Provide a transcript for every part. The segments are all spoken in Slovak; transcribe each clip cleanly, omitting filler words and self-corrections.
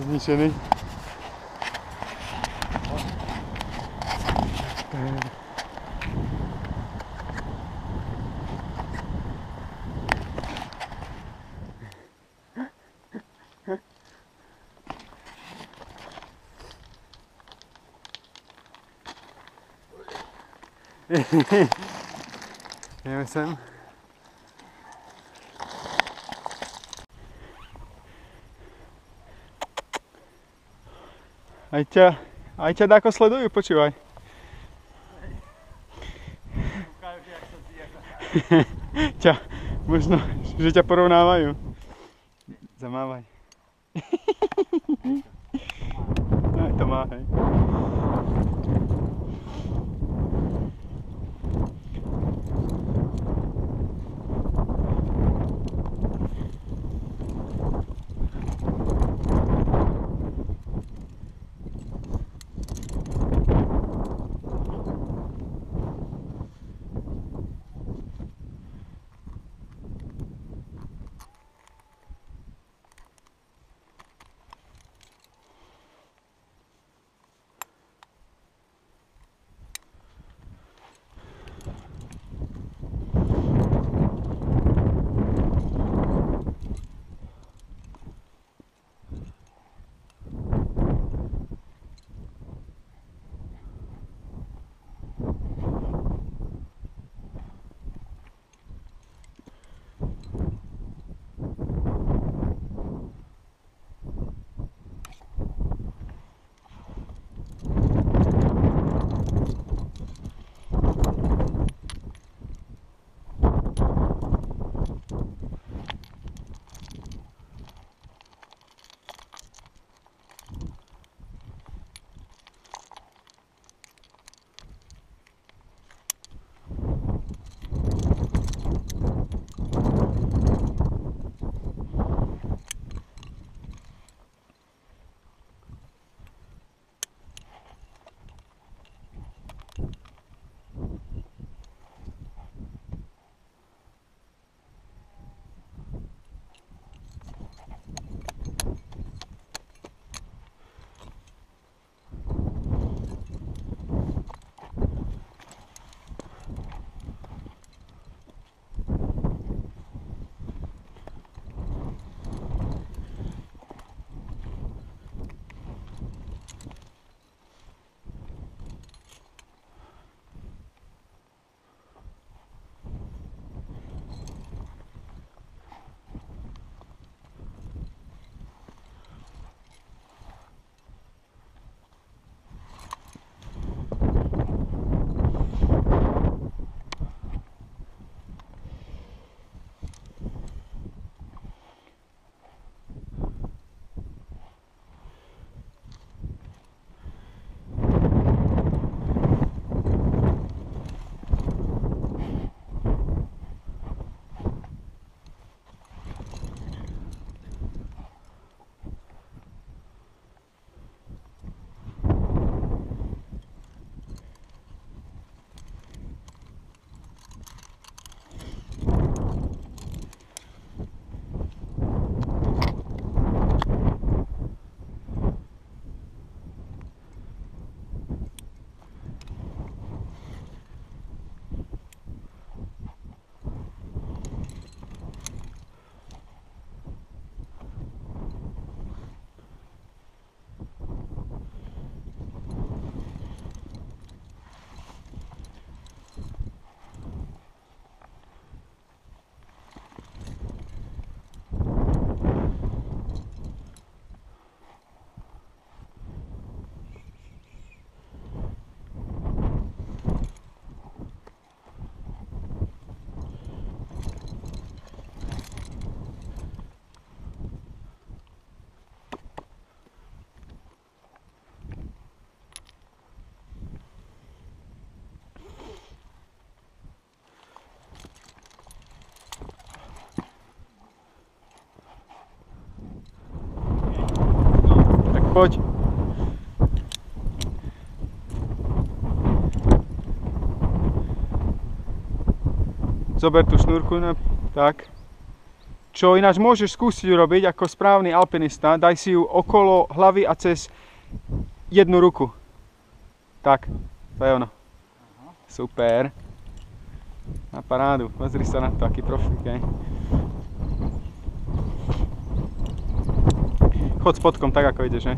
zničený. Jdeme sem. Aj ťa dáko sledujú, počúvaj. Možno, že ťa porovnávajú. Zamávaj. Aj to má, hej. Poď. Zober tú šnúrku, tak. Čo ináč môžeš skúsiť urobiť ako správny alpinista, daj si ju okolo hlavy a cez jednu ruku. Tak, to je ono. Super. Na parádu, pozri sa na to, aký profík, hej. Chod spodkom tak, ako ideš, hej.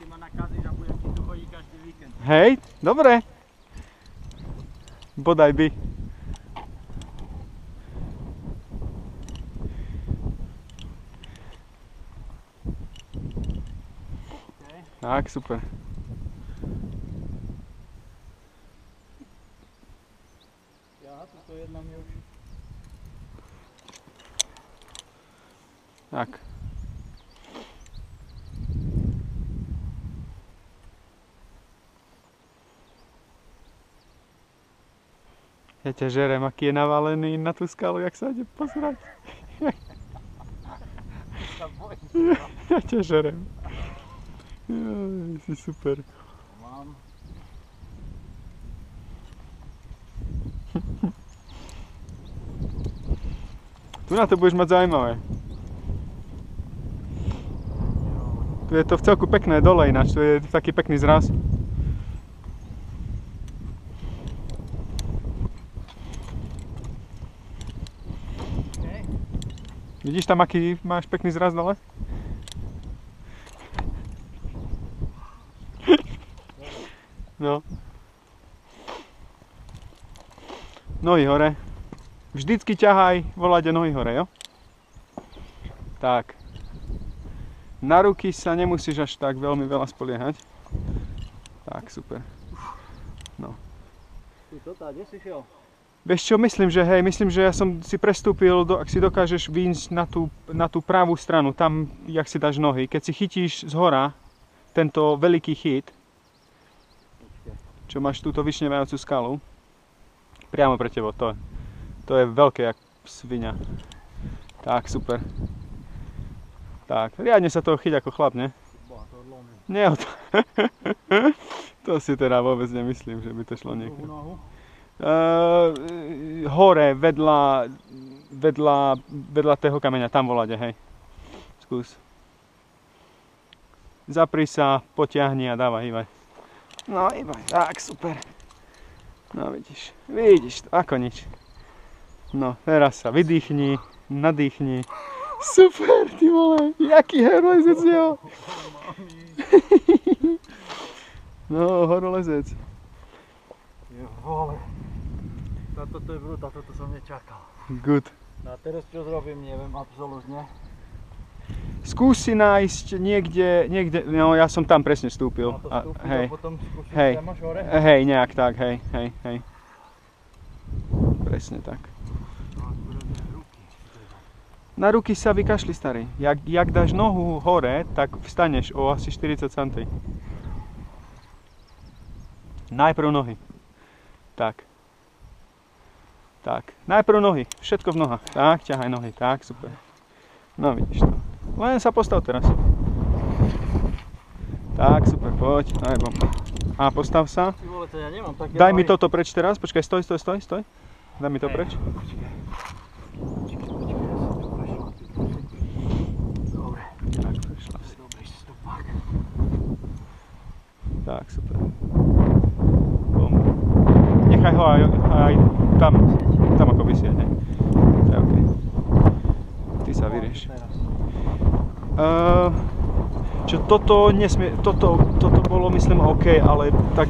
Ty ma nakazíš a budem ti tu chodiť každý víkend. Hej, dobre. Bodaj by. Tak, super. Ja, toto jedna mi už. Tak. Ja ťa žerem, aký je navalený na tú skalu, jak sa ide pozerať. Ja ťa žerem. Si super. Mám. Tu na to budeš mať zaujímavé. Tu je to v celku pekné dole ináč, tu je taký pekný zraz. Okay. Vidíš tam, aký máš pekný zraz dole? No. Nohy hore. Vždycky ťahaj voľade nohy hore, jo? Tak. Na ruky sa nemusíš až tak veľmi veľa spoliehať. Tak, super. No. Ty to tá, kde si šiel? Vieš čo, myslím, že ja som si prestúpil, ak si dokážeš výjsť na tú pravú stranu, tam, jak si dáš nohy. Keď si chytíš z hora tento veľký chyt, čo máš túto vyšňevajúcu skalu, priamo pre teba, to je veľké jak svinia. Tak, super. Tak, riadne sa toho chyť ako chlap, ne? Nie, to si teda vôbec nemyslím, že by to šlo niekde. Hore, vedľa toho kameňa, tam voľade, hej. Skús. Zapri sa, potiahni a dávaj, hýbaj. No, hýbaj, tak, super. No, vidíš to, ako nič. No, teraz sa vydýchni, nadýchni. Super, ty vole, jaký horolezec je ho. No, horolezec. Je vole. Toto je brutál, toto som nečakal. Good. No a teraz čo zrobím, neviem absolútne. Skús si nájsť niekde, no ja som tam presne vstúpil. A to vstúpiť hej, a potom skúsiť, hej, tam máš hore? hej, nejak tak, hej. Presne tak. Na ruky sa vykašli, starý. Jak dáš nohu hore, tak vstaneš o asi 40 cm. Najprv nohy. Tak. Tak, najprv nohy, všetko v nohách. Tak, ťahaj nohy, tak, super. No vidíš to. Len sa postav teraz. Tak, super, poď. Aj, bom. A postav sa. Ty vole, to ja nemám také Daj mi nohy. toto preč teraz, počkaj, stoj. Daj mi to preč. Dobre. Tak, prešla si. Dobrý stupák. Tak, super. Bom. Nechaj ho aj tam ako vysieť, hej. To je OK. Ty sa vyrieš. Čo toto bolo, myslím, OK, ale tak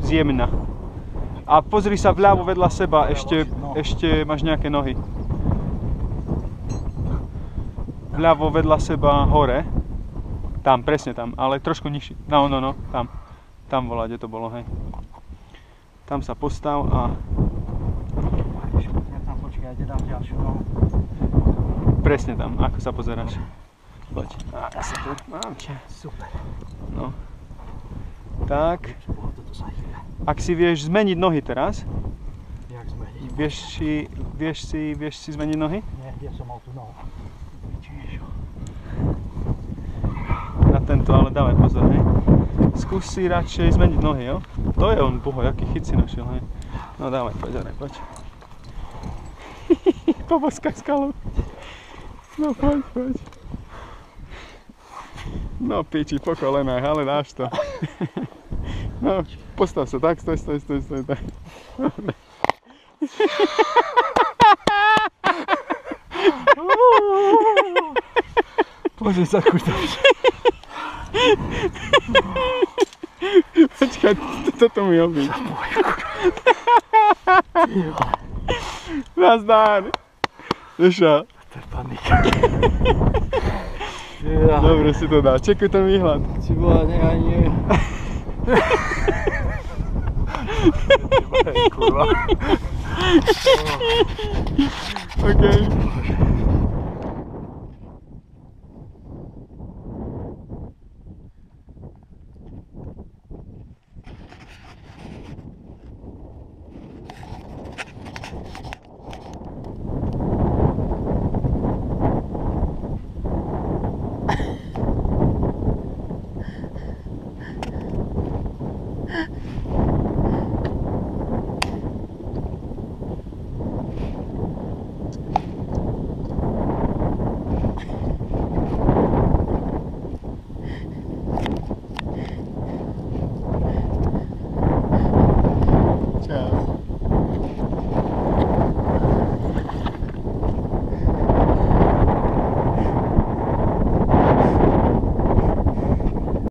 zjemna. A pozri sa vľavo vedľa seba, ešte máš nejaké nohy. Vľavo vedľa seba hore. Tam, presne tam, ale trošku nižšie. No, tam. Tam voľade to bolo, hej. Tam sa postav a... Ja ti dám ďalšiu nohu. Presne tam, ako sa pozeráš. Poď. Super, mám ťa. Super. No. Tak. Toto sa hýbe. Ak si vieš zmeniť nohy teraz, Jak zmeniť? vieš si zmeniť nohy? Nie, ja som mal tú nohu. Na tento, ale dávaj pozor, hej. Skús si radšej zmeniť nohy, jo? To je on, boha, jaký chyt si našiel, hej. No dávaj, poď, poď. Poboskaj skalu. No poď, poď. No piči, po kolenách, ale dáš to. No, postav sa, tak, stoj, tak. Pozri sa, kutáš. Počkaj, toto mi obiť. Nazdar. Eša. To je panika. Dobre si to dá, čekuj ten výhľad. Či bola nie. Kurva. OK.